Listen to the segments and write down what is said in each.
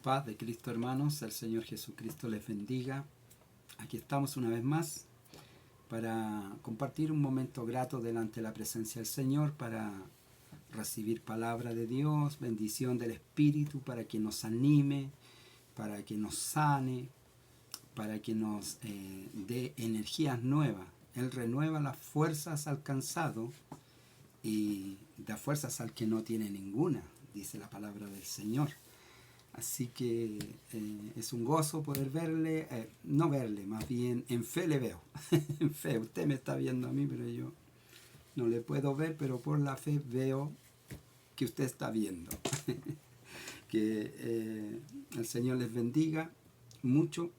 Paz de Cristo, hermanos, el Señor Jesucristo les bendiga. Aquí estamos una vez más para compartir un momento grato delante de la presencia del Señor, para recibir palabra de Dios, bendición del Espíritu, para que nos anime, para que nos sane, para que nos dé energías nuevas. Él renueva las fuerzas al cansado y da fuerzas al que no tiene ninguna, dice la palabra del Señor. Así que es un gozo poder verle, no verle, más bien en fe le veo. En fe, usted me está viendo a mí, pero yo no le puedo ver, pero por la fe veo que usted está viendo. Que el Señor les bendiga mucho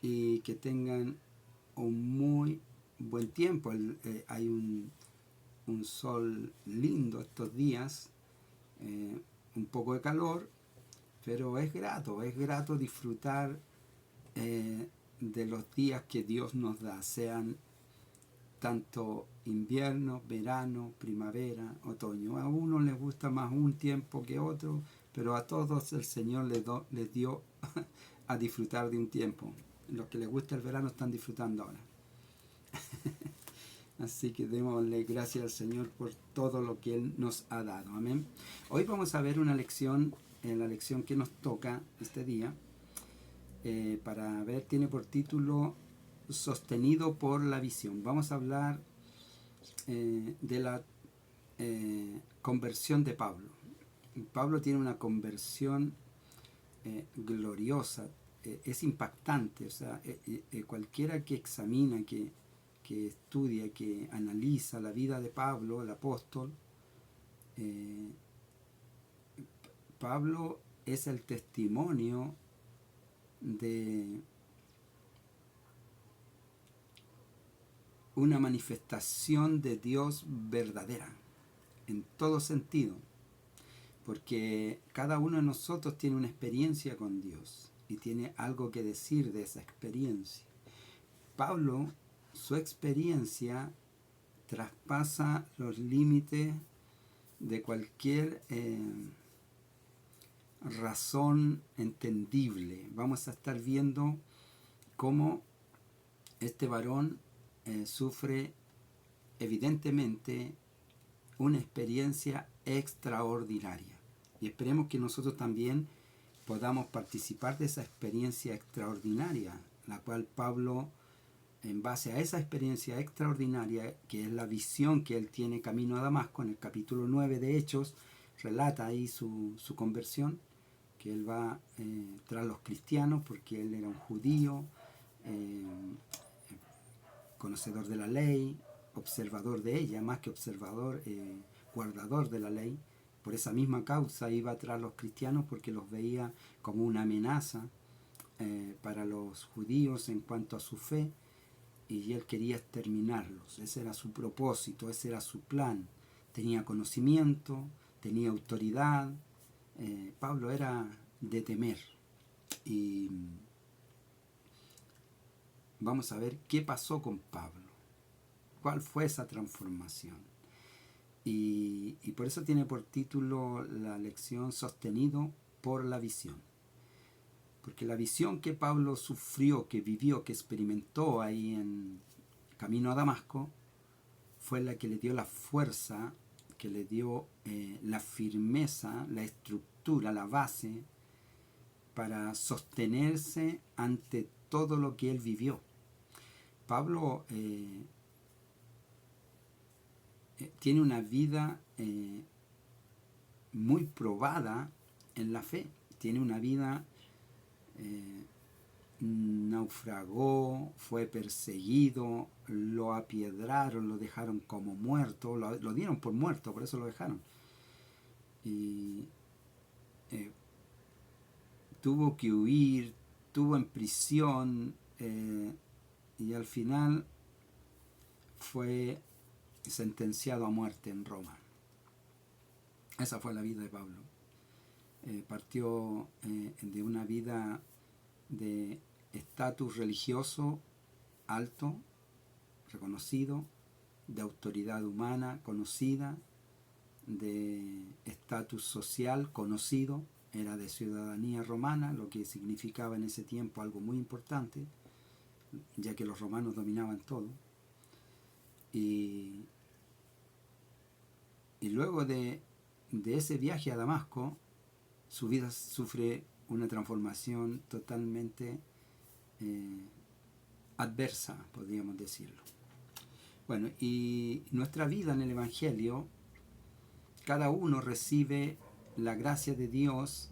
y que tengan un muy buen tiempo. Hay un sol lindo estos días, un poco de calor, pero es grato disfrutar de los días que Dios nos da, sean tanto invierno, verano, primavera, otoño. A uno les gusta más un tiempo que otro, pero a todos el Señor les dio a disfrutar de un tiempo. Los que les gusta el verano están disfrutando ahora. Así que démosle gracias al Señor por todo lo que Él nos ha dado. Amén. Hoy vamos a ver una lección, la lección que nos toca este día, para ver, tiene por título Sostenido por la visión. Vamos a hablar de la conversión de Pablo. Pablo tiene una conversión gloriosa, es impactante. O sea, cualquiera que examina, que estudia, que analiza la vida de Pablo, el apóstol, Pablo es el testimonio de una manifestación de Dios verdadera, en todo sentido, porque cada uno de nosotros tiene una experiencia con Dios y tiene algo que decir de esa experiencia. Pablo, su experiencia traspasa los límites de cualquier razón entendible. Vamos a estar viendo cómo este varón sufre evidentemente una experiencia extraordinaria. Y esperemos que nosotros también podamos participar de esa experiencia extraordinaria, la cual Pablo, en base a esa experiencia extraordinaria, que es la visión que él tiene camino a Damasco, en el capítulo 9 de Hechos, relata ahí su conversión, que él va tras los cristianos, porque él era un judío, conocedor de la ley, observador de ella, más que observador, guardador de la ley. Por esa misma causa iba tras los cristianos, porque los veía como una amenaza para los judíos en cuanto a su fe, y él quería exterminarlos. Ese era su propósito, ese era su plan. Tenía conocimiento, tenía autoridad. Pablo era de temer. Y vamos a ver qué pasó con Pablo, cuál fue esa transformación. Y por eso tiene por título la lección Sostenido por la visión. Porque la visión que Pablo sufrió, que vivió, que experimentó ahí en camino a Damasco, fue la que le dio la fuerza, que le dio la firmeza, la estructura, la base para sostenerse ante todo lo que él vivió. Pablo tiene una vida muy probada en la fe. Tiene una vida, naufragó, fue perseguido, lo apiedraron, lo dejaron como muerto, lo dieron por muerto, por eso lo dejaron. Y tuvo que huir, estuvo en prisión, y al final fue sentenciado a muerte en Roma. Esa fue la vida de Pablo. Partió de una vida de estatus religioso alto, reconocido, de autoridad humana conocida, de estatus social conocido, era de ciudadanía romana, lo que significaba en ese tiempo algo muy importante, ya que los romanos dominaban todo. Y luego de ese viaje a Damasco, su vida sufre una transformación totalmente adversa, podríamos decirlo. Bueno, y nuestra vida en el Evangelio, cada uno recibe la gracia de Dios,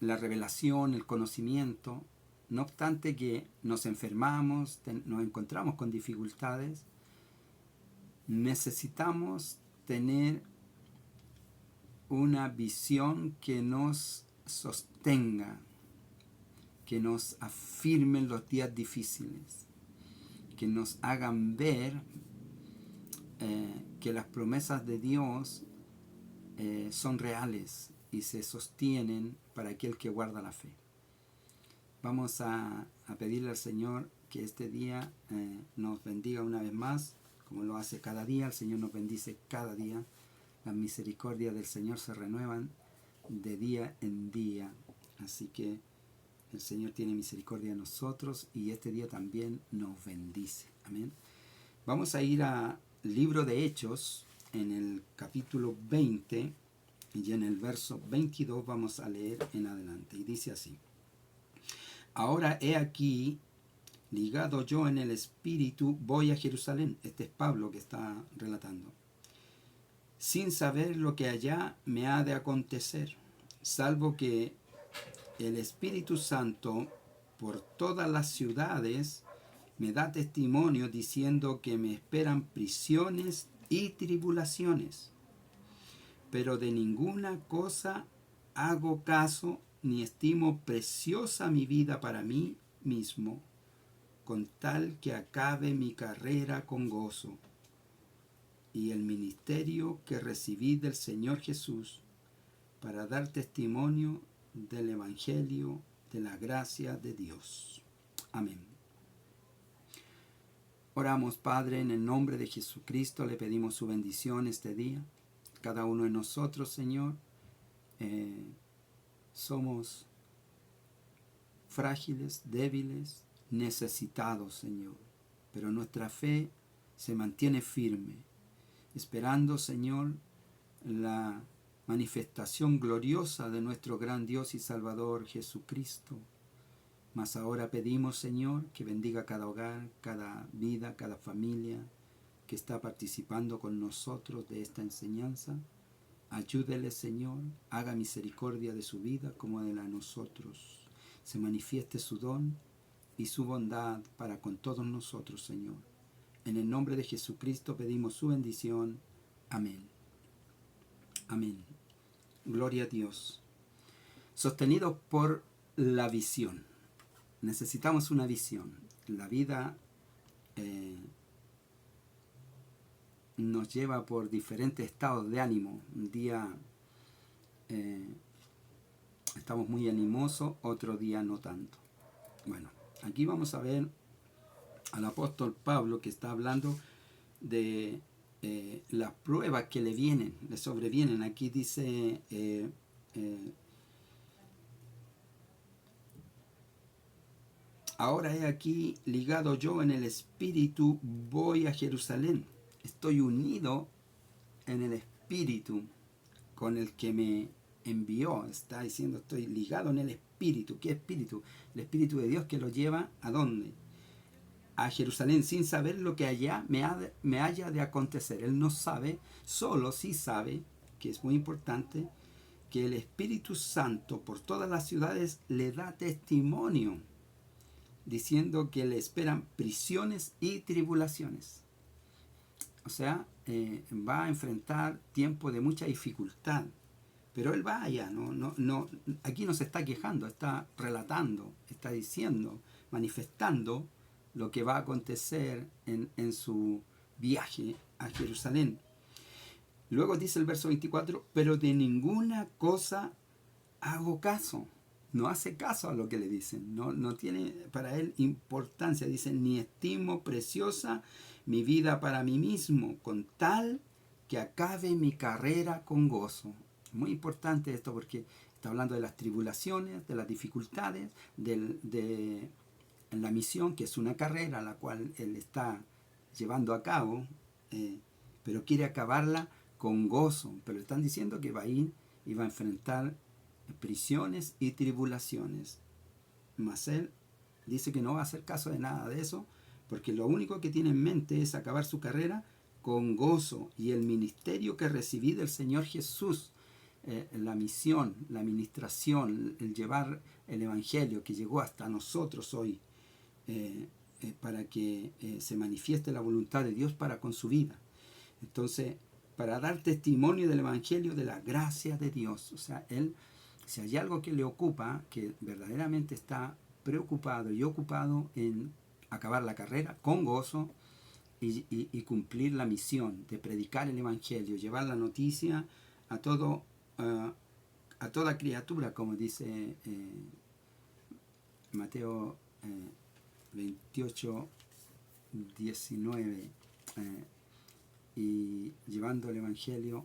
la revelación, el conocimiento. No obstante que nos enfermamos, nos encontramos con dificultades, necesitamos tener una visión que nos sostenga, que nos afirme en los días difíciles, que nos hagan ver que las promesas de Dios son reales y se sostienen para aquel que guarda la fe. Vamos a pedirle al Señor que este día nos bendiga una vez más, como lo hace cada día. El Señor nos bendice cada día. Las misericordias del Señor se renuevan de día en día. Así que el Señor tiene misericordia de nosotros y este día también nos bendice. Amén. Vamos a ir al libro de Hechos, en el capítulo 20, y en el verso 22 vamos a leer en adelante. Y dice así: Ahora he aquí, ligado yo en el Espíritu, voy a Jerusalén. Este es Pablo que está relatando. Sin saber lo que allá me ha de acontecer, salvo que el Espíritu Santo por todas las ciudades me da testimonio diciendo que me esperan prisiones y tribulaciones. Pero de ninguna cosa hago caso ni estimo preciosa mi vida para mí mismo, con tal que acabe mi carrera con gozo y el ministerio que recibí del Señor Jesús para dar testimonio del Evangelio de la gracia de Dios. Amén. Oramos, Padre, en el nombre de Jesucristo, le pedimos su bendición este día. Cada uno de nosotros, Señor, somos frágiles, débiles, necesitados, Señor, pero nuestra fe se mantiene firme, esperando, Señor, la manifestación gloriosa de nuestro gran Dios y Salvador Jesucristo. Mas ahora pedimos, Señor, que bendiga cada hogar, cada vida, cada familia que está participando con nosotros de esta enseñanza. Ayúdele, Señor, haga misericordia de su vida como de la de nosotros. Se manifieste su don y su bondad para con todos nosotros, Señor. En el nombre de Jesucristo pedimos su bendición. Amén. Amén. Gloria a Dios. Sostenidos por la visión. Necesitamos una visión. La vida nos lleva por diferentes estados de ánimo. Un día estamos muy animosos, otro día no tanto. Bueno, aquí vamos a ver al apóstol Pablo que está hablando de las pruebas que le sobrevienen. Aquí dice ahora he aquí, ligado yo en el Espíritu, voy a Jerusalén. Estoy unido en el Espíritu con el que me envió. Está diciendo, estoy ligado en el Espíritu. ¿Qué Espíritu? El Espíritu de Dios que lo lleva ¿a dónde? A Jerusalén, sin saber lo que allá me haya de acontecer. Él no sabe, solo sí sabe, que es muy importante, que el Espíritu Santo por todas las ciudades le da testimonio, diciendo que le esperan prisiones y tribulaciones. O sea, va a enfrentar tiempos de mucha dificultad, pero él va allá, aquí no se está quejando, está relatando, está diciendo, manifestando lo que va a acontecer en su viaje a Jerusalén. Luego dice el verso 24, pero de ninguna cosa hago caso. No hace caso a lo que le dicen, no tiene para él importancia. Dice, ni estimo preciosa mi vida para mí mismo, con tal que acabe mi carrera con gozo. Muy importante esto porque está hablando de las tribulaciones, de las dificultades, de la misión, que es una carrera la cual él está llevando a cabo, pero quiere acabarla con gozo. Pero le están diciendo que va a ir y va a enfrentar prisiones y tribulaciones. Mas él dice que no va a hacer caso de nada de eso, porque lo único que tiene en mente es acabar su carrera con gozo, y el ministerio que recibí del Señor Jesús, la misión, la administración, el llevar el Evangelio que llegó hasta nosotros hoy, para que se manifieste la voluntad de Dios para con su vida. Entonces, para dar testimonio del Evangelio, de la gracia de Dios. O sea, él, si hay algo que le ocupa, que verdaderamente está preocupado y ocupado en acabar la carrera con gozo y cumplir la misión de predicar el Evangelio, llevar la noticia a todo, a toda criatura, como dice Mateo 28, 19, y llevando el Evangelio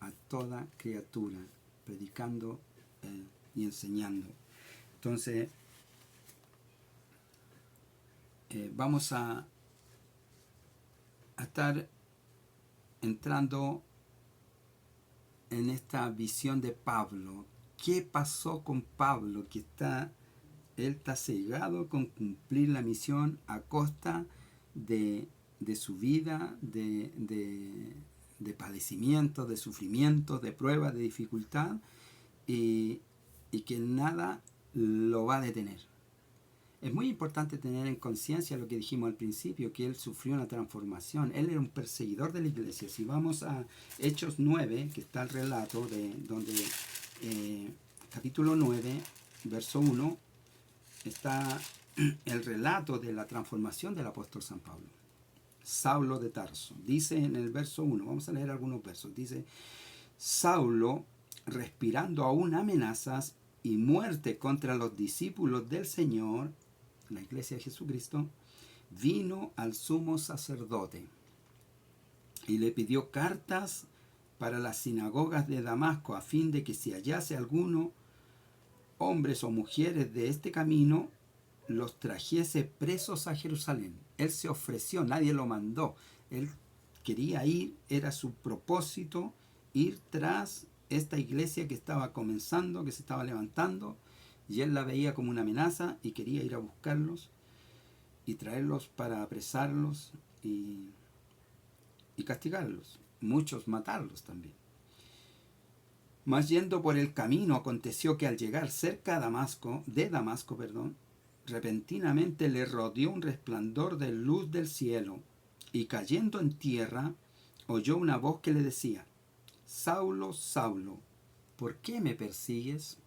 a toda criatura, predicando y enseñando. Entonces, vamos a estar entrando en esta visión de Pablo. ¿Qué pasó con Pablo? Que él está cegado con cumplir la misión a costa de su vida, de padecimiento, de sufrimiento, de prueba, de dificultad, y que nada lo va a detener. Es muy importante tener en conciencia lo que dijimos al principio, que él sufrió una transformación. Él era un perseguidor de la iglesia. Si vamos a Hechos 9, que está el relato de donde capítulo 9, verso 1, está el relato de la transformación del apóstol San Pablo. Saulo de Tarso. Dice en el verso 1, vamos a leer algunos versos. Dice: Saulo, respirando aún amenazas y muerte contra los discípulos del Señor, la iglesia de Jesucristo, vino al sumo sacerdote y le pidió cartas para las sinagogas de Damasco, a fin de que si hallase alguno, hombres o mujeres de este camino, los trajese presos a Jerusalén. Él se ofreció, nadie lo mandó. Él quería ir, era su propósito, ir tras esta iglesia que estaba comenzando, que se estaba levantando, y él la veía como una amenaza y quería ir a buscarlos y traerlos para apresarlos y castigarlos. Muchos matarlos también. Mas yendo por el camino, aconteció que al llegar cerca de Damasco, repentinamente le rodeó un resplandor de luz del cielo, y cayendo en tierra, oyó una voz que le decía: Saulo, Saulo, ¿por qué me persigues?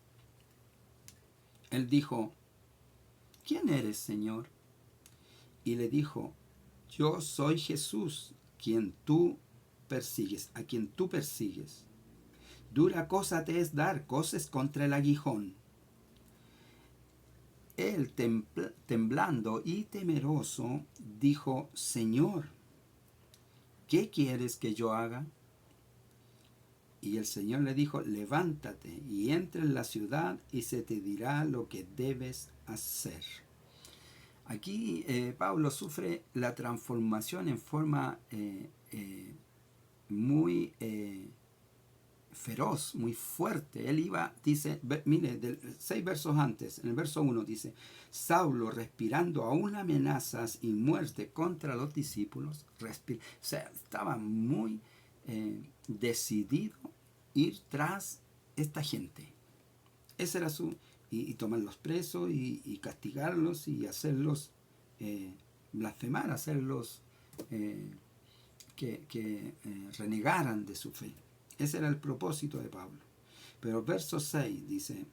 Él dijo: ¿Quién eres, Señor? Y le dijo: Yo soy Jesús, a quien tú persigues. Dura cosa te es dar coces contra el aguijón. Él, temblando y temeroso, dijo: Señor, ¿qué quieres que yo haga? Y el Señor le dijo: levántate y entra en la ciudad y se te dirá lo que debes hacer. Aquí Pablo sufre la transformación en forma muy feroz, muy fuerte. Él iba, dice, mire, 6 versos antes, en el verso 1 dice: Saulo, respirando aún amenazas y muerte contra los discípulos, o sea, estaba muy decidido ir tras esta gente. Ese era y tomarlos presos y castigarlos y hacerlos blasfemar, hacerlos que renegaran de su fe. Ese era el propósito de Pablo. Pero verso 6 dice,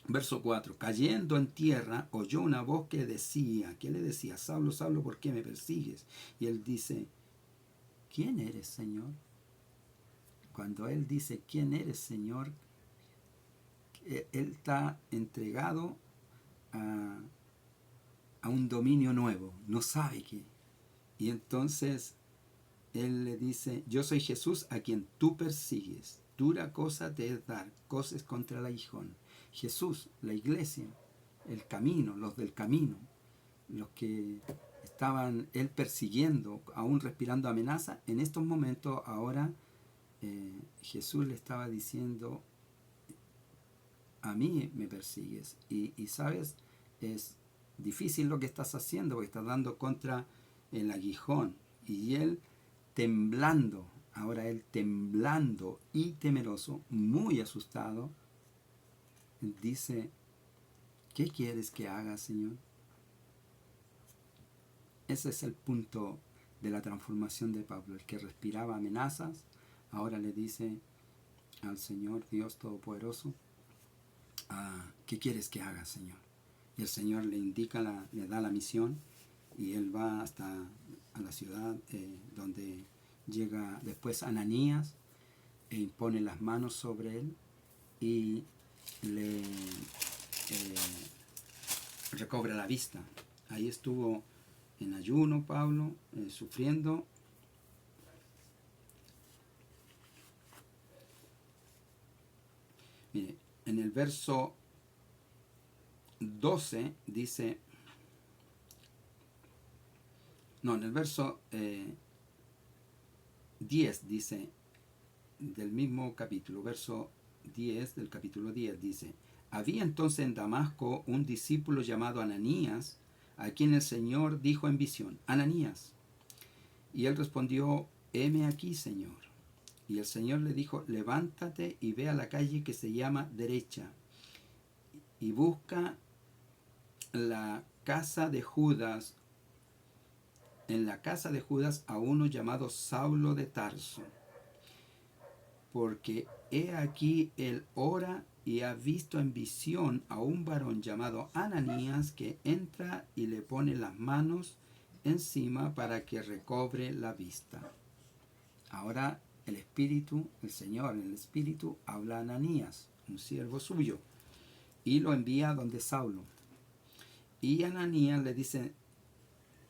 verso 4, cayendo en tierra, oyó una voz que decía, ¿qué le decía? Saulo, Saulo, ¿por qué me persigues? Y él dice: ¿quién eres, Señor? Cuando él dice: ¿quién eres, Señor?, él está entregado a un dominio nuevo, no sabe qué. Y entonces él le dice: yo soy Jesús a quien tú persigues. dura cosa te es dar coces contra el aguijón. Jesús, la iglesia, el camino, los del camino, los que estaban él persiguiendo, aún respirando amenaza, en estos momentos ahora Jesús le estaba diciendo, a mí me persigues. Y sabes, es difícil lo que estás haciendo porque estás dando contra el aguijón. Y él temblando, ahora él temblando y temeroso, muy asustado, dice, ¿qué quieres que haga, Señor? Ese es el punto de la transformación de Pablo. El que respiraba amenazas, ahora le dice al Señor Dios Todopoderoso, ¿qué quieres que haga, Señor? Y el Señor le indica, le da la misión, y él va hasta a la ciudad donde llega después Ananías e impone las manos sobre él y le recobra la vista. Ahí estuvo en ayuno Pablo, sufriendo. Mire, en el verso 12 dice, no, en el verso 10 dice, del mismo capítulo, verso 10 del capítulo 10 dice, había entonces en Damasco un discípulo llamado Ananías, a quien el Señor dijo en visión, Ananías. Y él respondió, heme aquí, Señor. Y el Señor le dijo, levántate y ve a la calle que se llama Derecha, y busca la casa de Judas, en la casa de Judas a uno llamado Saulo de Tarso, porque he aquí él ora y ha visto en visión a un varón llamado Ananías que entra y le pone las manos encima para que recobre la vista. Ahora el Espíritu, el Señor en el Espíritu habla a Ananías, un siervo suyo, y lo envía donde Saulo. Y Ananías le dice,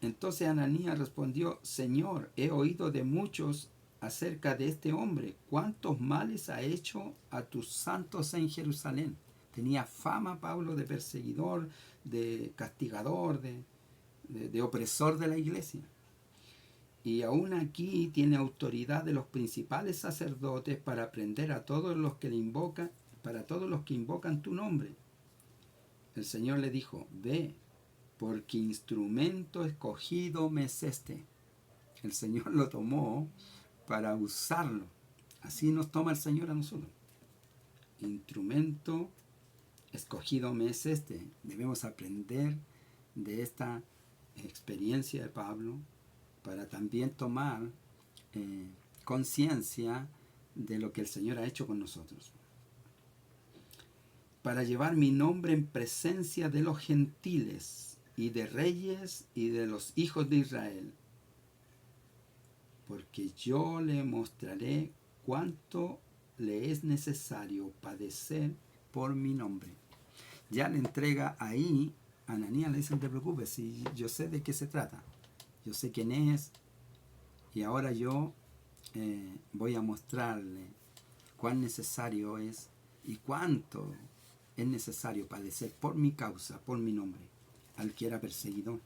entonces Ananías respondió, Señor, he oído de muchos acerca de este hombre, cuántos males ha hecho a tus santos en Jerusalén. Tenía fama Pablo de perseguidor, de castigador, de opresor de la iglesia. Y aún aquí tiene autoridad de los principales sacerdotes para prender a todos los que le invocan, para todos los que invocan tu nombre. El Señor le dijo, ve, porque instrumento escogido me es este. El Señor lo tomó para usarlo. Así nos toma el Señor a nosotros. Instrumento escogido me es este. Debemos aprender de esta experiencia de Pablo para también tomar conciencia de lo que el Señor ha hecho con nosotros. Para llevar mi nombre en presencia de los gentiles y de reyes y de los hijos de Israel, porque yo le mostraré cuánto le es necesario padecer por mi nombre. Ya le entrega ahí, a Ananías le dice, no te preocupes, si yo sé de qué se trata, yo sé quién es, y ahora yo voy a mostrarle cuán necesario es y cuánto es necesario padecer por mi causa, por mi nombre, al que era perseguidor.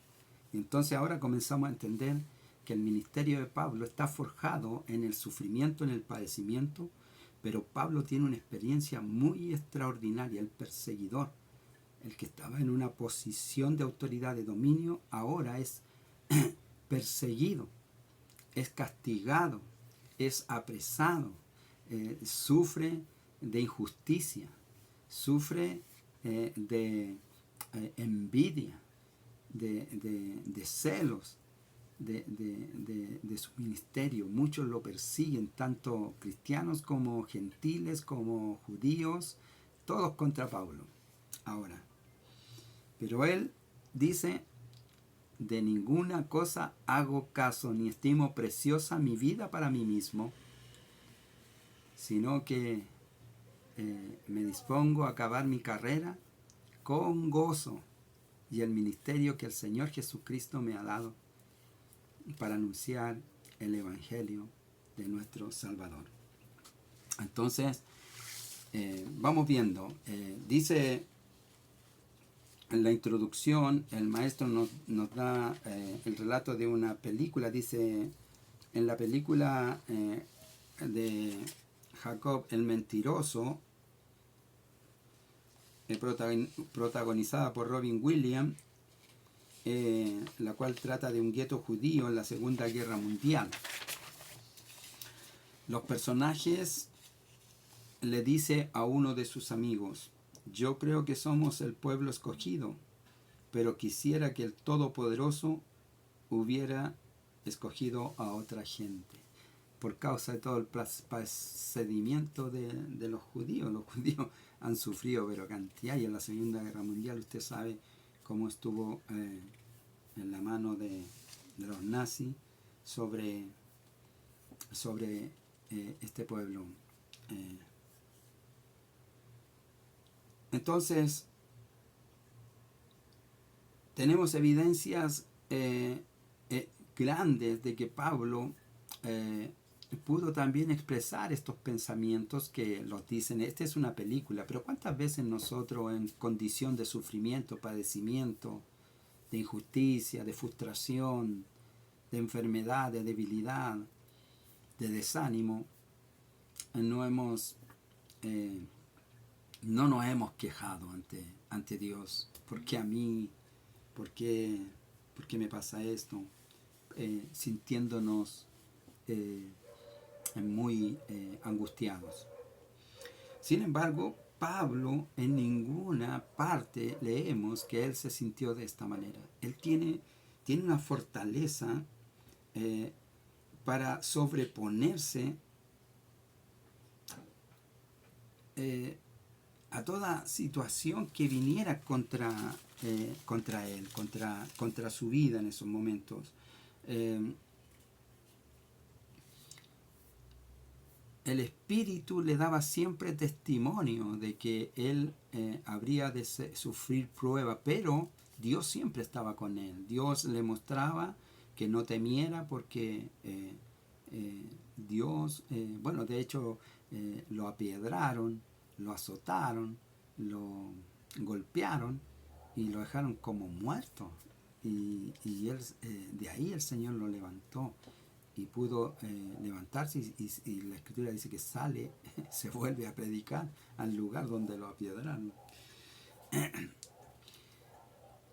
Entonces ahora comenzamos a entender que el ministerio de Pablo está forjado en el sufrimiento, en el padecimiento, pero Pablo tiene una experiencia muy extraordinaria. El perseguidor, el que estaba en una posición de autoridad, de dominio, ahora es perseguido, es castigado, es apresado, sufre de injusticia, sufre de envidia, de celos de su ministerio. Muchos lo persiguen, tanto cristianos como gentiles, como judíos, todos contra Pablo. Ahora, pero él dice, de ninguna cosa hago caso, ni estimo preciosa mi vida para mí mismo, sino que me dispongo a acabar mi carrera con gozo y el ministerio que el Señor Jesucristo me ha dado para anunciar el Evangelio de nuestro Salvador. Entonces, vamos viendo. Dice en la introducción, el maestro nos da el relato de una película. Dice, en la película de Jacob el Mentiroso, protagonizada por Robin Williams, la cual trata de un gueto judío en la Segunda Guerra Mundial. Los personajes le dice a uno de sus amigos: yo creo que somos el pueblo escogido, pero quisiera que el Todopoderoso hubiera escogido a otra gente. Por causa de todo el procedimiento de los judíos. Los judíos han sufrido pero cantidad, y en la Segunda Guerra Mundial usted sabe cómo estuvo en la mano de los nazis sobre este pueblo. Entonces, tenemos evidencias grandes de que Pablo pudo también expresar estos pensamientos que los dicen. Esta es una película, pero ¿cuántas veces nosotros, en condición de sufrimiento, padecimiento, de injusticia, de frustración, de enfermedad, de debilidad, de desánimo, no nos hemos quejado ante Dios? ¿Por qué a mí? ¿Por qué me pasa esto? Sintiéndonos muy angustiados. Sin embargo, Pablo, en ninguna parte leemos que él se sintió de esta manera. Él tiene una fortaleza para sobreponerse a toda situación que viniera contra él, contra su vida en esos momentos. El Espíritu le daba siempre testimonio de que él habría de sufrir prueba, pero Dios siempre estaba con él. Dios le mostraba que no temiera, porque Dios, de hecho, lo apiedraron, lo azotaron, lo golpearon y lo dejaron como muerto. Y él, de ahí el Señor lo levantó y pudo levantarse, y la Escritura dice que sale, se vuelve a predicar al lugar donde lo apiedraron.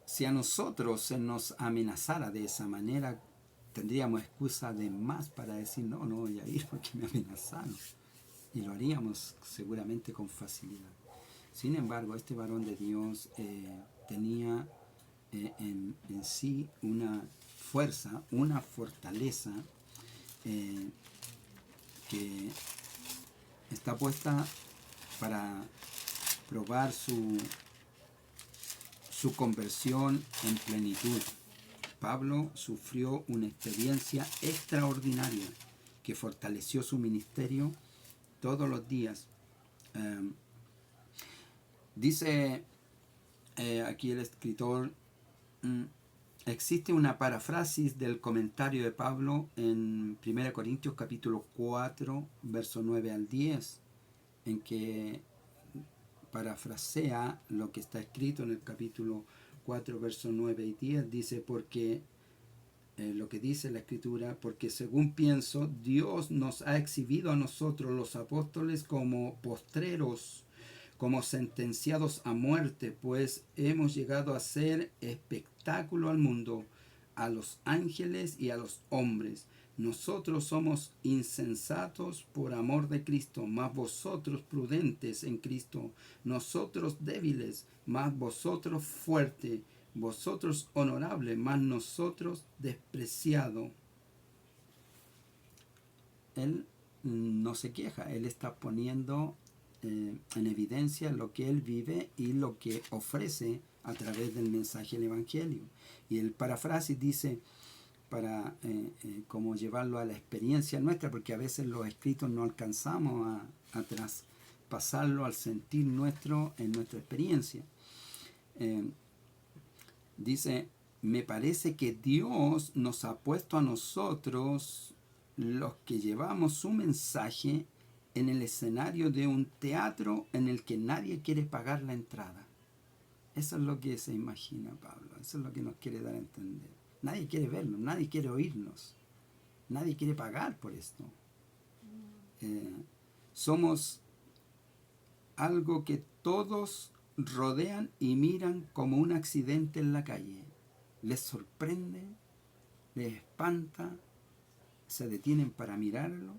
Si a nosotros se nos amenazara de esa manera, tendríamos excusa de más para decir: no voy a ir porque me amenazaron, y lo haríamos seguramente con facilidad. Sin embargo, este varón de Dios tenía en sí una fuerza, una fortaleza que está puesta para probar su conversión en plenitud. Pablo sufrió una experiencia extraordinaria que fortaleció su ministerio todos los días. Dice aquí el escritor, existe una parafrasis del comentario de Pablo en 1 Corintios capítulo 4, verso 9 al 10, en que parafrasea lo que está escrito en el capítulo 4, verso 9 y 10. Dice, porque lo que dice la Escritura: porque según pienso, Dios nos ha exhibido a nosotros los apóstoles como postreros, como sentenciados a muerte, pues hemos llegado a ser espectáculo al mundo, a los ángeles y a los hombres. Nosotros somos insensatos por amor de Cristo, mas vosotros prudentes en Cristo. Nosotros débiles, mas vosotros fuertes. Vosotros honorables, mas nosotros despreciados. Él no se queja, él está poniendo en evidencia lo que él vive y lo que ofrece a través del mensaje del Evangelio. Y el parafrasis dice, para como llevarlo a la experiencia nuestra, porque a veces los escritos no alcanzamos a traspasarlo al sentir nuestro en nuestra experiencia. Dice, me parece que Dios nos ha puesto a nosotros, los que llevamos su mensaje, en el escenario de un teatro en el que nadie quiere pagar la entrada. Eso es lo que se imagina Pablo, eso es lo que nos quiere dar a entender. Nadie quiere vernos, nadie quiere oírnos, nadie quiere pagar por esto. Somos algo que todos rodean y miran como un accidente en la calle. Les sorprende, les espanta, se detienen para mirarlo,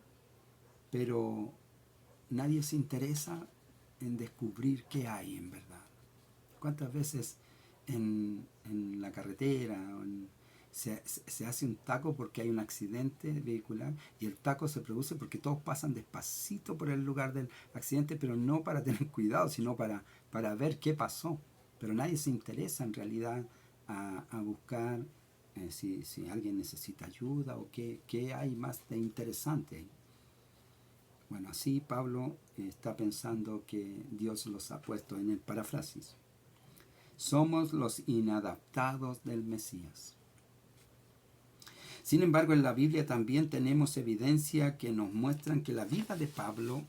pero nadie se interesa en descubrir qué hay en verdad. ¿Cuántas veces en la carretera se hace un taco porque hay un accidente vehicular, y el taco se produce porque todos pasan despacito por el lugar del accidente, pero no para tener cuidado, sino para ver qué pasó? Pero nadie se interesa en realidad a buscar si alguien necesita ayuda o qué hay más de interesante ahí. Bueno, así Pablo está pensando que Dios los ha puesto en el paráfrasis. Somos los inadaptados del Mesías. Sin embargo, en la Biblia también tenemos evidencia que nos muestran que la vida de Pablo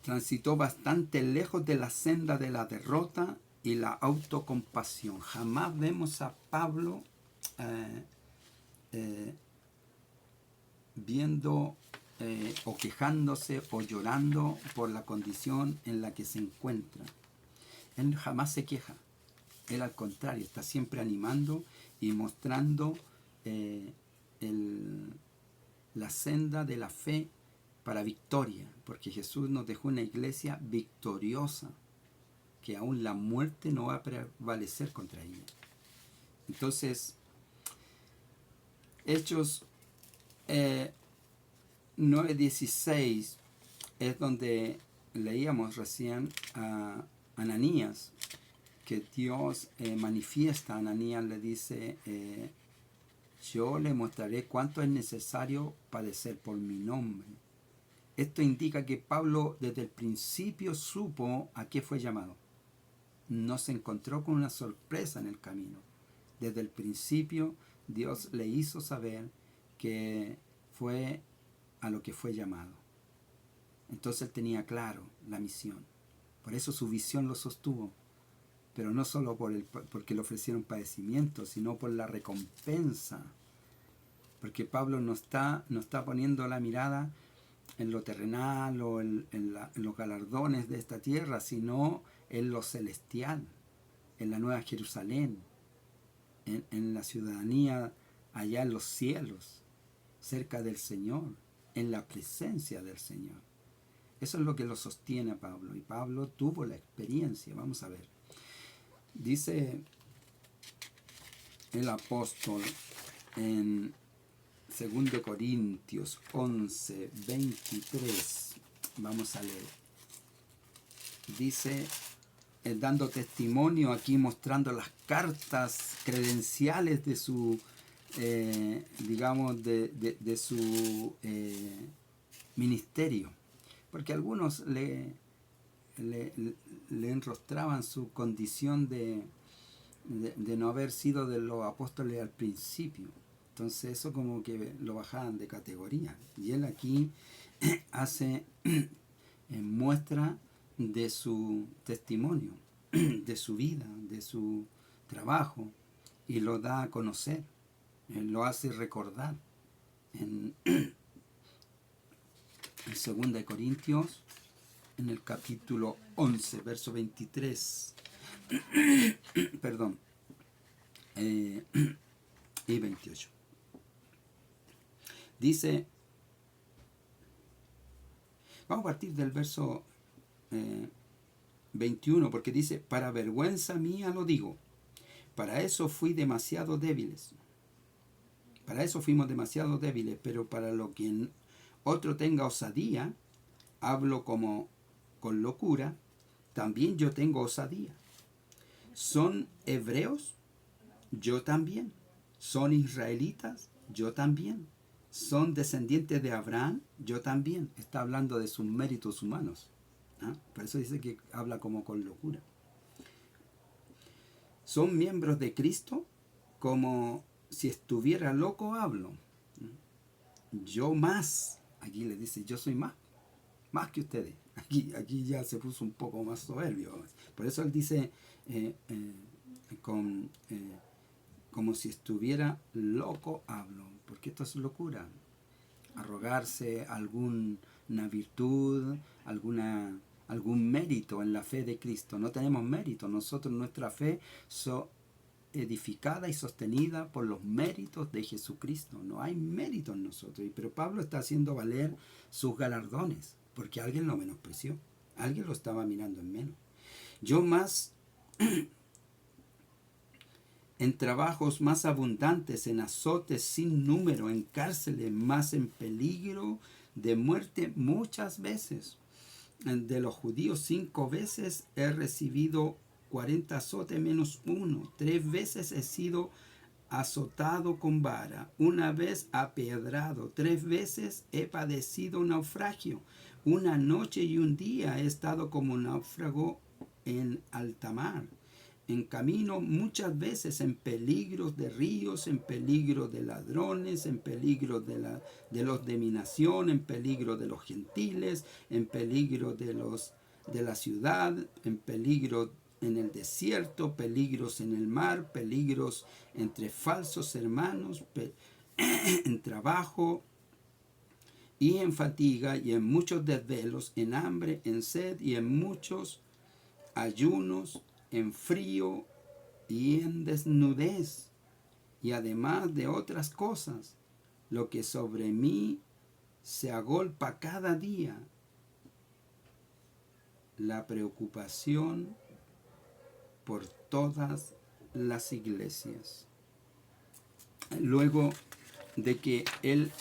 transitó bastante lejos de la senda de la derrota y la autocompasión. Jamás vemos a Pablo viendo o quejándose o llorando por la condición en la que se encuentra. Él jamás se queja. Él al contrario está siempre animando y mostrando la senda de la fe para victoria, porque Jesús nos dejó una iglesia victoriosa, que aún la muerte no va a prevalecer contra ella. Entonces, Hechos 9:16 es donde leíamos recién a Ananías, que Dios manifiesta a Ananías, le dice, yo le mostraré cuánto es necesario padecer por mi nombre. Esto indica que Pablo desde el principio supo a qué fue llamado. No se encontró con una sorpresa en el camino. Desde el principio Dios le hizo saber que fue a lo que fue llamado. Entonces él tenía claro la misión. Por eso su visión lo sostuvo. Pero no solo porque le ofrecieron padecimiento, sino por la recompensa. Porque Pablo no está poniendo la mirada en lo terrenal o en los galardones de esta tierra, sino en lo celestial, en la Nueva Jerusalén, en la ciudadanía allá en los cielos, cerca del Señor, en la presencia del Señor. Eso es lo que lo sostiene a Pablo, y Pablo tuvo la experiencia. Vamos a ver. Dice el apóstol en 2 Corintios 11:23, vamos a leer. Dice, dando testimonio aquí, mostrando las cartas credenciales de su, digamos, de su ministerio. Porque algunos le enrostraban su condición de no haber sido de los apóstoles al principio. Entonces eso como que lo bajaban de categoría. Y él aquí hace muestra de su testimonio, de su vida, de su trabajo, y lo da a conocer, lo hace recordar. En 2 Corintios, en el capítulo 11, verso 23, perdón, y 28. Dice, vamos a partir del verso 21, porque dice, para vergüenza mía lo digo, para eso fuimos demasiado débiles, pero para lo que otro tenga osadía, hablo como con locura, también yo tengo osadía. ¿Son hebreos? Yo también. ¿Son israelitas? Yo también. ¿Son descendientes de Abraham? Yo también. Está hablando de sus méritos humanos. Por eso dice que habla como con locura. son miembros de Cristo, como si estuviera loco hablo. Yo más, aquí le dice, yo soy más que ustedes. Aquí ya se puso un poco más soberbio. Por eso él dice como si estuviera loco hablo, porque esto es locura. Arrogarse alguna virtud, algún mérito en la fe de Cristo. No tenemos mérito. Nosotros, nuestra fe edificada y sostenida por los méritos de Jesucristo. No hay mérito en nosotros. Pero Pablo está haciendo valer sus galardones, porque alguien lo menospreció. Alguien lo estaba mirando en menos. Yo más en trabajos más abundantes, en azotes sin número, en cárceles, más en peligro de muerte muchas veces. De los judíos 5 veces he recibido 40 azotes menos 1. 3 veces he sido azotado con vara, 1 vez apiedrado, 3 veces he padecido naufragio. 1 noche y 1 día he estado como náufrago en alta mar. En camino muchas veces en peligros de ríos, en peligro de ladrones, en peligro de los de mi nación, en peligro de los gentiles, en peligro de la ciudad, en peligro en el desierto, peligros en el mar, peligros entre falsos hermanos, en trabajo y en fatiga y en muchos desvelos, en hambre, en sed y en muchos ayunos, en frío y en desnudez, y además de otras cosas, lo que sobre mí se agolpa cada día, la preocupación por todas las iglesias. Luego de que él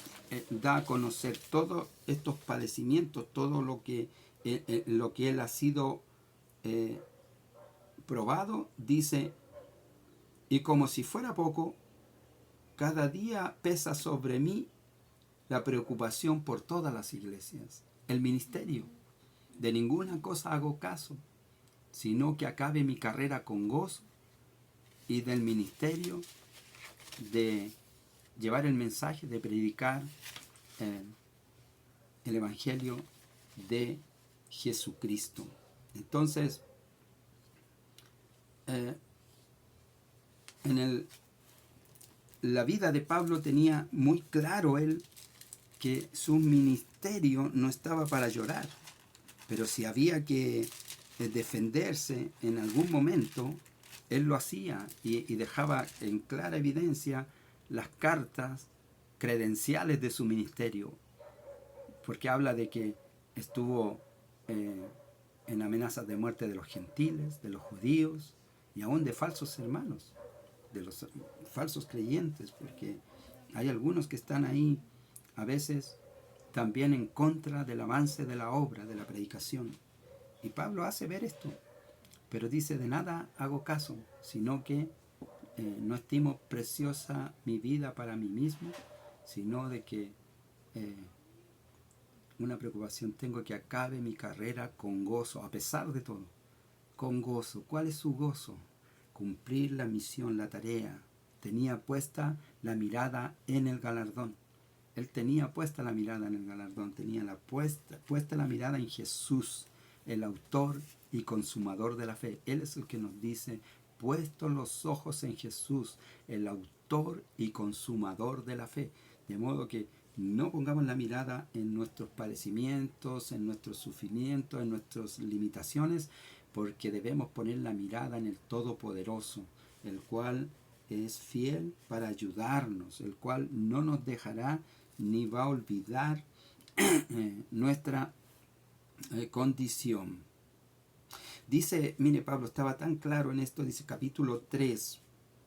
da a conocer todos estos padecimientos, todo lo que él ha sido probado, dice, y como si fuera poco, cada día pesa sobre mí la preocupación por todas las iglesias. El ministerio, de ninguna cosa hago caso, sino que acabe mi carrera con gozo, y del ministerio de llevar el mensaje, de predicar el evangelio de Jesucristo. Entonces, la vida de Pablo tenía muy claro él que su ministerio no estaba para llorar, pero si había que defenderse en algún momento, él lo hacía y dejaba en clara evidencia las cartas credenciales de su ministerio, porque habla de que estuvo en amenazas de muerte de los gentiles, de los judíos y aún de falsos hermanos, de los falsos creyentes, porque hay algunos que están ahí a veces también en contra del avance de la obra, de la predicación. Y Pablo hace ver esto, pero dice, de nada hago caso, sino que no estimo preciosa mi vida para mí mismo, sino de que una preocupación tengo, que acabe mi carrera con gozo, a pesar de todo, con gozo. ¿Cuál es su gozo? Cumplir la misión, la tarea. Tenía puesta la mirada en el galardón. Él tenía puesta la mirada en el galardón, tenía puesta la mirada en Jesús, el autor y consumador de la fe. Él es el que nos dice, puestos los ojos en Jesús, el autor y consumador de la fe. De modo que no pongamos la mirada en nuestros padecimientos, en nuestros sufrimientos, en nuestras limitaciones, porque debemos poner la mirada en el Todopoderoso, el cual es fiel para ayudarnos, el cual no nos dejará ni va a olvidar nuestra condición. Dice, mire, Pablo estaba tan claro en esto, dice capítulo 3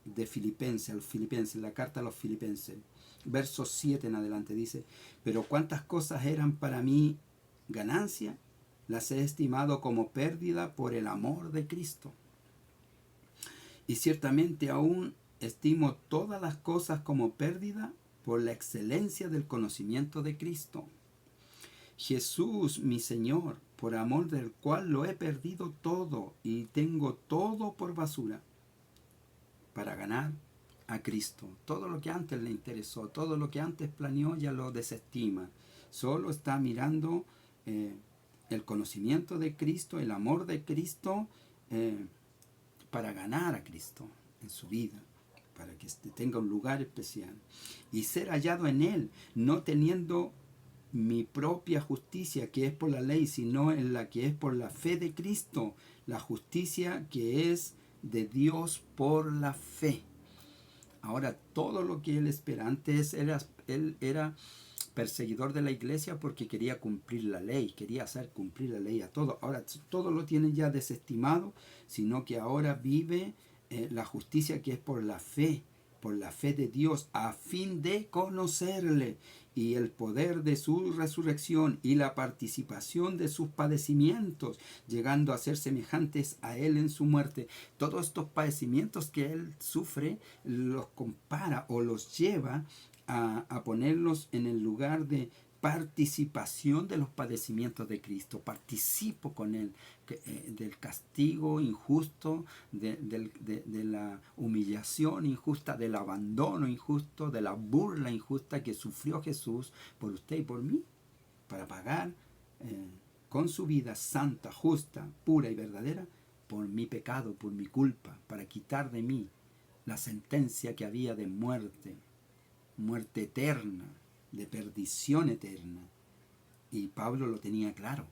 de Filipenses, la carta a los Filipenses, verso 7 en adelante, dice, pero cuántas cosas eran para mí ganancia, las he estimado como pérdida por el amor de Cristo. Y ciertamente aún estimo todas las cosas como pérdida por la excelencia del conocimiento de Cristo. Jesús, mi Señor, por amor del cual lo he perdido todo y tengo todo por basura, para ganar a Cristo. Todo lo que antes le interesó, todo lo que antes planeó, ya lo desestima. Solo está mirando el conocimiento de Cristo, el amor de Cristo, para ganar a Cristo en su vida, para que tenga un lugar especial y ser hallado en Él, no teniendo mi propia justicia que es por la ley, sino en la que es por la fe de Cristo, la justicia que es de Dios por la fe. Ahora, todo lo que él espera, antes él era perseguidor de la iglesia porque quería cumplir la ley, quería hacer cumplir la ley a todo. Ahora todo lo tiene ya desestimado, sino que ahora vive la justicia que es por la fe de Dios, a fin de conocerle y el poder de su resurrección y la participación de sus padecimientos, llegando a ser semejantes a él en su muerte. Todos estos padecimientos que él sufre los compara o los lleva a ponerlos en el lugar de participación de los padecimientos de Cristo. Participo con Él del castigo injusto, de la humillación injusta, del abandono injusto, de la burla injusta que sufrió Jesús por usted y por mí, para pagar con su vida santa, justa, pura y verdadera, por mi pecado, por mi culpa, para quitar de mí la sentencia que había de muerte, muerte eterna, de perdición eterna. Y Pablo lo tenía claro.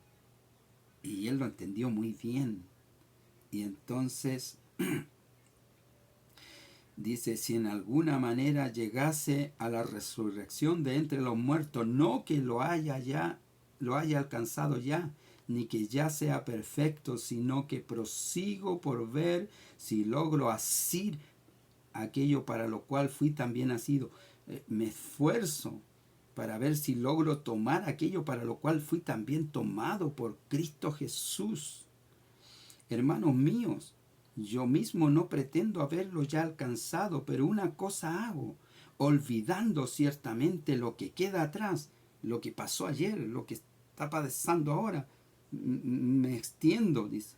Y él lo entendió muy bien. Y entonces dice, si en alguna manera llegase a la resurrección de entre los muertos, no que lo haya alcanzado ya, ni que ya sea perfecto, sino que prosigo por ver si logro asir aquello para lo cual fui también nacido. Me esfuerzo para ver si logro tomar aquello para lo cual fui también tomado por Cristo Jesús. Hermanos míos, yo mismo no pretendo haberlo ya alcanzado, pero una cosa hago, olvidando ciertamente lo que queda atrás, lo que pasó ayer, lo que está pasando ahora, me extiendo, dice,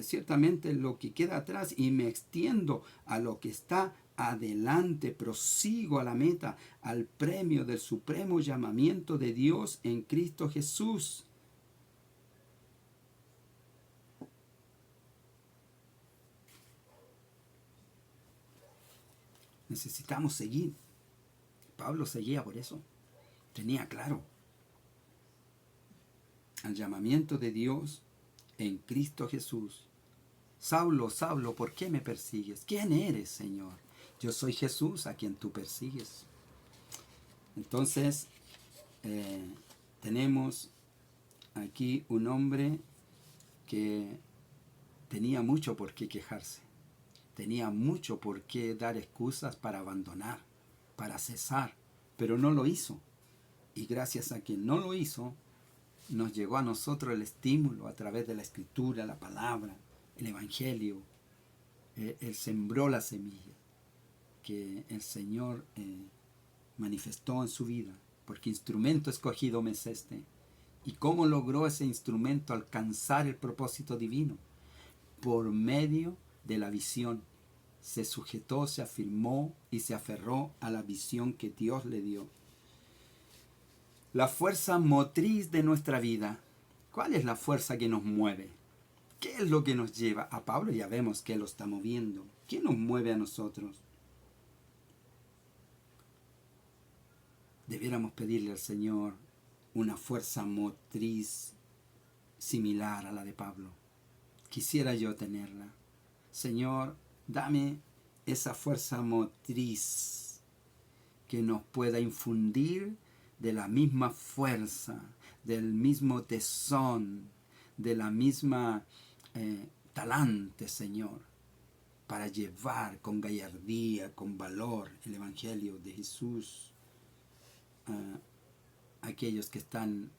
ciertamente lo que queda atrás y me extiendo a lo que está adelante, prosigo a la meta, al premio del supremo llamamiento de Dios en Cristo Jesús. Necesitamos seguir. Pablo seguía por eso. Tenía claro el llamamiento de Dios en Cristo Jesús. Saulo, Saulo, ¿por qué me persigues? ¿Quién eres, Señor? Yo soy Jesús a quien tú persigues. Entonces, tenemos aquí un hombre que tenía mucho por qué quejarse. Tenía mucho por qué dar excusas para abandonar, para cesar, pero no lo hizo. Y gracias a que no lo hizo, nos llegó a nosotros el estímulo a través de la Escritura, la palabra, el Evangelio. Él sembró la semilla que el Señor manifestó en su vida, porque instrumento escogido me es este. ¿Y cómo logró ese instrumento alcanzar el propósito divino? Por medio de la visión. Se sujetó, se afirmó y se aferró a la visión que Dios le dio. La fuerza motriz de nuestra vida. ¿Cuál es la fuerza que nos mueve? ¿Qué es lo que nos lleva? A Pablo ya vemos que lo está moviendo. ¿Qué nos mueve a nosotros? Debiéramos pedirle al Señor una fuerza motriz similar a la de Pablo. Quisiera yo tenerla. Señor, dame esa fuerza motriz que nos pueda infundir de la misma fuerza, del mismo tesón, de la misma talante, Señor, para llevar con gallardía, con valor el Evangelio de Jesús a aquellos que están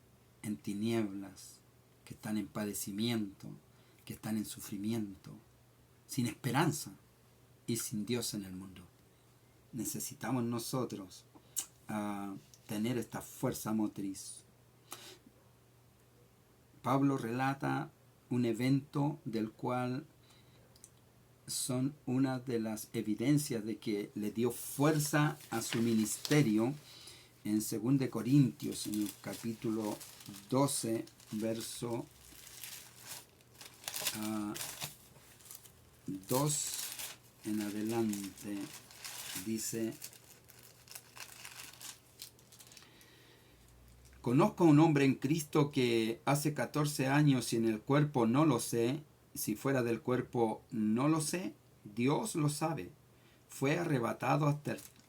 en tinieblas, que están en padecimiento, que están en sufrimiento, sin esperanza y sin Dios en el mundo. Necesitamos nosotros tener esta fuerza motriz. Pablo relata un evento del cual son una de las evidencias de que le dio fuerza a su ministerio en 2 Corintios, en el capítulo 12, verso 2 en adelante. Dice: conozco a un hombre en Cristo que hace 14 años, y en el cuerpo no lo sé, si fuera del cuerpo no lo sé, Dios lo sabe, fue arrebatado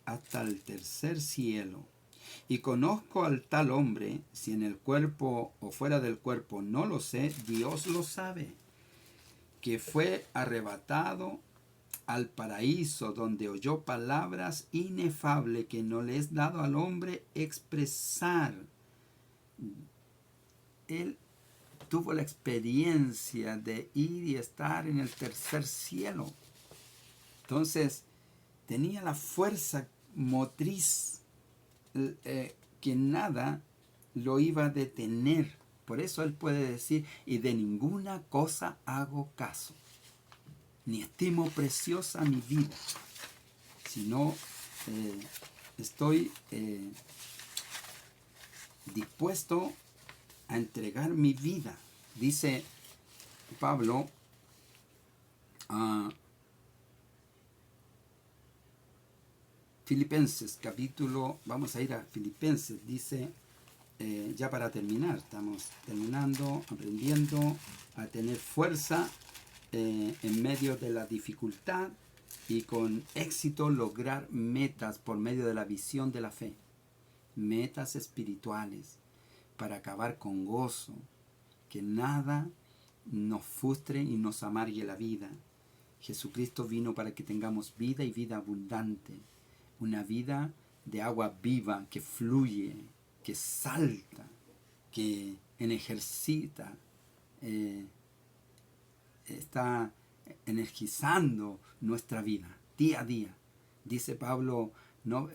hasta el tercer cielo. Y conozco al tal hombre, si en el cuerpo o fuera del cuerpo no lo sé, Dios lo sabe, que fue arrebatado al paraíso, donde oyó palabras inefables que no le es dado al hombre expresar. Él tuvo la experiencia de ir y estar en el tercer cielo. Entonces, tenía la fuerza motriz que nada lo iba a detener. Por eso él puede decir: y de ninguna cosa hago caso, ni estimo preciosa mi vida, sino estoy dispuesto a entregar mi vida. Dice Pablo a Filipenses, vamos a ir a Filipenses, dice, ya para terminar, estamos terminando, aprendiendo a tener fuerza en medio de la dificultad, y con éxito lograr metas por medio de la visión de la fe, metas espirituales, para acabar con gozo, que nada nos frustre y nos amargue la vida. Jesucristo vino para que tengamos vida y vida abundante, una vida de agua viva que fluye, que salta, que ejercita, está energizando nuestra vida día a día. Dice Pablo, no,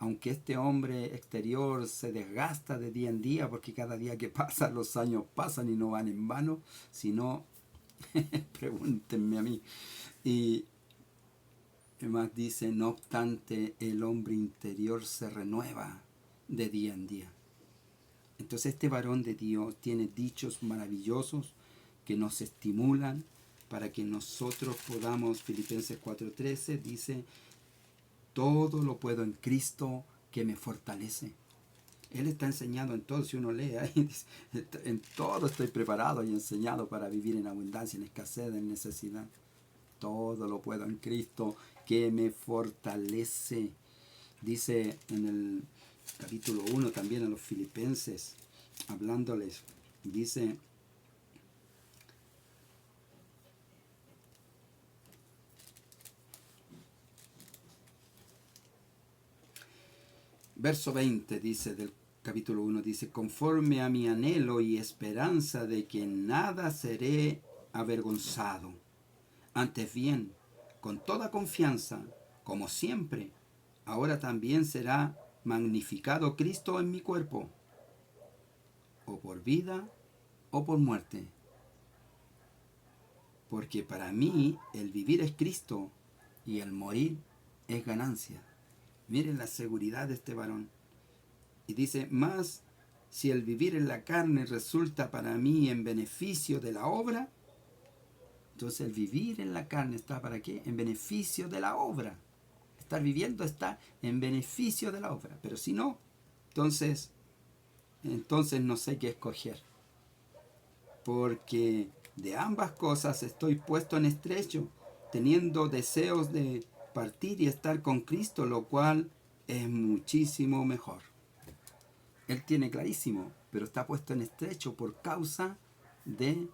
aunque este hombre exterior se desgasta de día en día, porque cada día que pasa los años pasan y no van en vano, sino, pregúntenme a mí. Y además dice: no obstante, el hombre interior se renueva de día en día. Entonces este varón de Dios tiene dichos maravillosos que nos estimulan para que nosotros podamos. Filipenses 4:13 dice: todo lo puedo en Cristo que me fortalece. Él está enseñado en todo. Si uno lee ahí, dice: en todo estoy preparado y enseñado para vivir en abundancia, en escasez, en necesidad. Todo lo puedo en Cristo que me fortalece. Dice en el capítulo 1 también a los filipenses, hablándoles, dice: verso 20 dice del capítulo 1, dice: conforme a mi anhelo y esperanza de que nada seré avergonzado, antes bien, con toda confianza, como siempre, ahora también será magnificado Cristo en mi cuerpo, o por vida o por muerte. Porque para mí el vivir es Cristo y el morir es ganancia. Miren la seguridad de este varón. Y dice: más si el vivir en la carne resulta para mí en beneficio de la obra. Entonces el vivir en la carne está para qué? En beneficio de la obra. Estar viviendo está en beneficio de la obra. Pero si no, entonces no sé qué escoger. Porque de ambas cosas estoy puesto en estrecho, teniendo deseos de partir y estar con Cristo, lo cual es muchísimo mejor. Él tiene clarísimo, pero está puesto en estrecho por causa de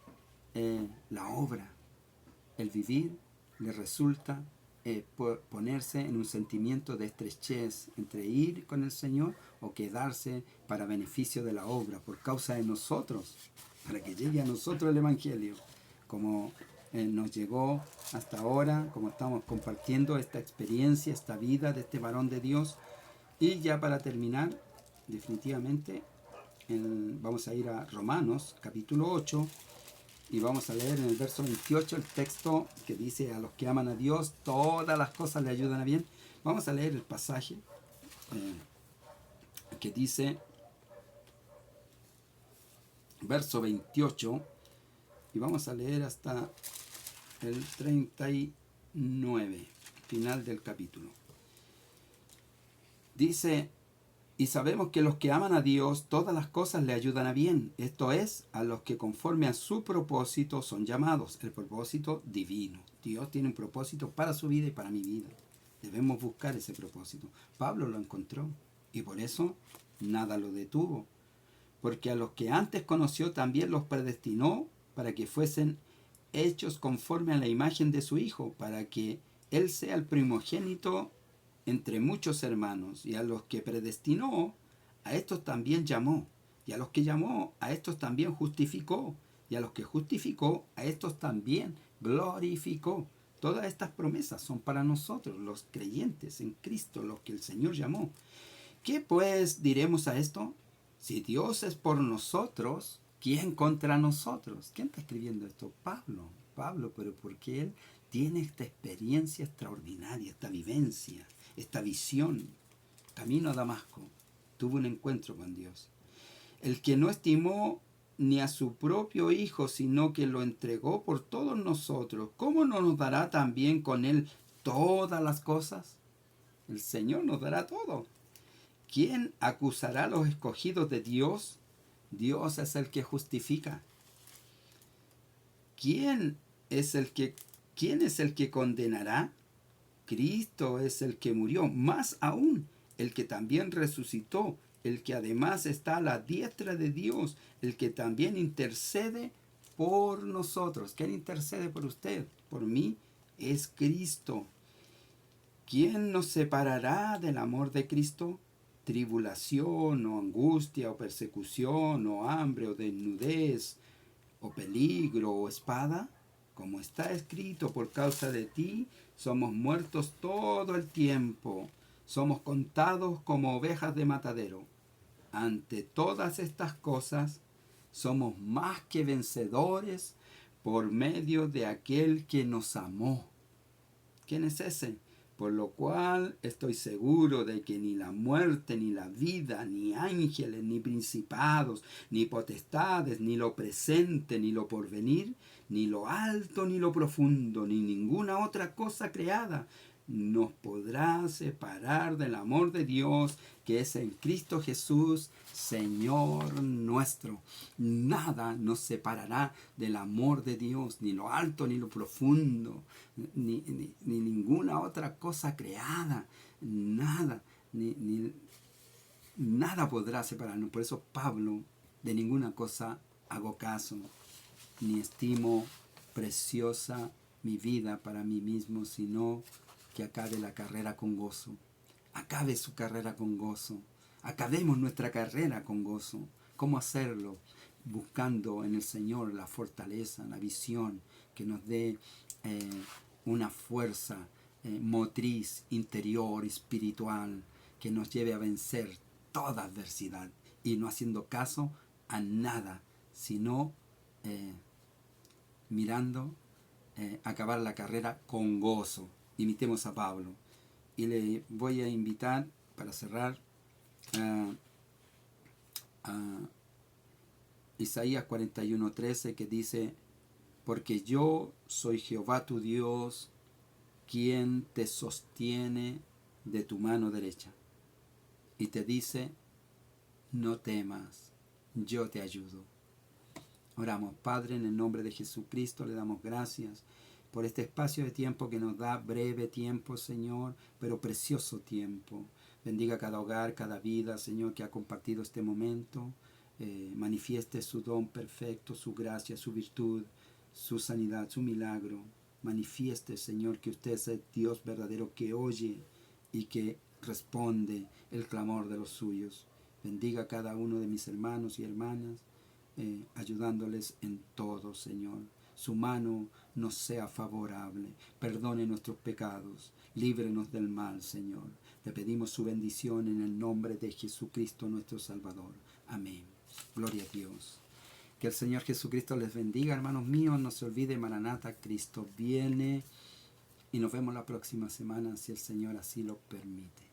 la obra. El vivir le resulta ponerse en un sentimiento de estrechez entre ir con el Señor o quedarse para beneficio de la obra, por causa de nosotros, para que llegue a nosotros el Evangelio, como nos llegó hasta ahora, como estamos compartiendo esta experiencia, esta vida de este varón de Dios. Y ya para terminar, definitivamente, vamos a ir a Romanos capítulo 8, y vamos a leer en el verso 28 el texto que dice: a los que aman a Dios, todas las cosas le ayudan a bien. Vamos a leer el pasaje que dice, verso 28, y vamos a leer hasta el 39, final del capítulo. Dice: y sabemos que los que aman a Dios, todas las cosas le ayudan a bien. Esto es, a los que conforme a su propósito son llamados. El propósito divino. Dios tiene un propósito para su vida y para mi vida. Debemos buscar ese propósito. Pablo lo encontró y por eso nada lo detuvo. Porque a los que antes conoció también los predestinó para que fuesen hechos conforme a la imagen de su Hijo, para que Él sea el primogénito entre muchos hermanos. Y a los que predestinó, a estos también llamó. Y a los que llamó, a estos también justificó. Y a los que justificó, a estos también glorificó. Todas estas promesas son para nosotros, los creyentes en Cristo, los que el Señor llamó. ¿Qué pues diremos a esto? Si Dios es por nosotros, ¿quién contra nosotros? ¿Quién está escribiendo esto? Pablo. Pablo, pero porque él tiene esta experiencia extraordinaria, esta vivencia, esta visión. Camino a Damasco, tuvo un encuentro con Dios. El que no estimó ni a su propio Hijo, sino que lo entregó por todos nosotros, ¿cómo no nos dará también con él todas las cosas? El Señor nos dará todo. ¿Quién acusará a los escogidos de Dios? Dios es el que justifica. ¿Quién es el que condenará? Cristo es el que murió, más aún, el que también resucitó, el que además está a la diestra de Dios, el que también intercede por nosotros. ¿Quién intercede por usted? Por mí es Cristo. ¿Quién nos separará del amor de Cristo? Tribulación, o angustia, o persecución, o hambre, o desnudez, o peligro, o espada. Como está escrito, por causa de ti somos muertos todo el tiempo, somos contados como ovejas de matadero. Ante todas estas cosas somos más que vencedores por medio de aquel que nos amó. ¿Quién es ese? Por lo cual estoy seguro de que ni la muerte, ni la vida, ni ángeles, ni principados, ni potestades, ni lo presente, ni lo porvenir, ni lo alto, ni lo profundo, ni ninguna otra cosa creada nos podrá separar del amor de Dios que es en Cristo Jesús, Señor nuestro. Nada nos separará del amor de Dios, ni lo alto, ni lo profundo, ni ninguna otra cosa creada. Nada, nada podrá separarnos. Por eso Pablo, de ninguna cosa hago caso, ni estimo preciosa mi vida para mí mismo, sino que acabe la carrera con gozo. Acabe su carrera con gozo. Acabemos nuestra carrera con gozo. ¿Cómo hacerlo? Buscando en el Señor la fortaleza, la visión que nos dé una fuerza motriz, interior, espiritual, que nos lleve a vencer toda adversidad y no haciendo caso a nada, sino mirando acabar la carrera con gozo. Imitemos a Pablo. Y le voy a invitar, para cerrar, a Isaías 41:13, que dice: porque yo soy Jehová tu Dios, quien te sostiene de tu mano derecha. Y te dice: no temas, yo te ayudo. Oramos. Padre, en el nombre de Jesucristo, le damos gracias por este espacio de tiempo que nos da, breve tiempo, Señor, pero precioso tiempo. Bendiga cada hogar, cada vida, Señor, que ha compartido este momento. Manifieste su don perfecto, su gracia, su virtud, su sanidad, su milagro. Manifieste, Señor, que usted es el Dios verdadero que oye y que responde el clamor de los suyos. Bendiga a cada uno de mis hermanos y hermanas, ayudándoles en todo, Señor. Su mano nos sea favorable. Perdone nuestros pecados. Líbrenos del mal, Señor. Le pedimos su bendición en el nombre de Jesucristo nuestro Salvador. Amén. Gloria a Dios. Que el Señor Jesucristo les bendiga, hermanos míos. No se olvide, Maranata, Cristo viene. Y nos vemos la próxima semana, si el Señor así lo permite.